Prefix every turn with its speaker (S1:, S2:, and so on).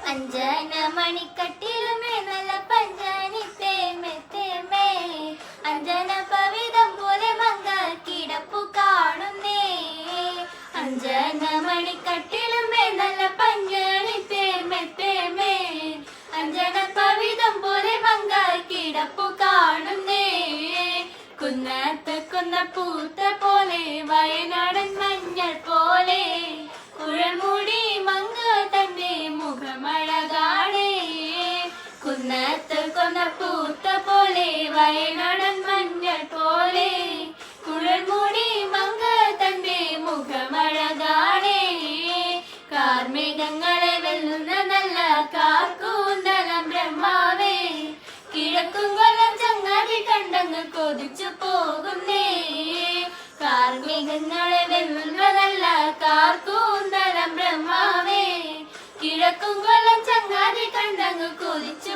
S1: അഞ്ജന മണിക്കട്ടിലുമേ നല്ല പഞ്ചാനി തേമേ തേമേ അഞ്ജന പവിതം പോലെ മങ്ക കിടപ്പു കാണുന്നേ അഞ്ജന മണിക്കട്ടിലുമേ നല്ല പഞ്ചാനി തേമേ തേമേ അഞ്ജന പവിതം പോലെ മങ്ക കിടപ്പു കാണുന്നേ കുന്നത്ത് കുന്ന പൂത്ത പോലെ വയനാടൻ മഞ്ഞൾ പോലെ കുഴൽമുടി മങ്ക തന്റെ മുഖമഴകാണേ കുന്നത്ത് കൊന്ന പൂത്ത പോലെ വയനാടൻ മഞ്ഞൾ പോലെ കുഴൽമുടി മങ്ക തന്റെ മുഖമഴകാണേ കാർമേഘങ്ങളെ വെല്ലുന്ന നല്ല കാർക്കൂന്തലം ബ്രഹ്മാവേ കിഴക്കും കൊല്ലം ചങ്ങാതി കണ്ടങ്ങ് കൊതിച്ചു പോകുന്നേ കാർമേഘങ്ങളെ വെല്ലുന്ന നല്ല കാർക്കൂന്തലം ബ്രഹ്മാവേ കിഴക്കും കൊല്ലം ചങ്ങാതി കണ്ടങ്ങ് കൊതിച്ചു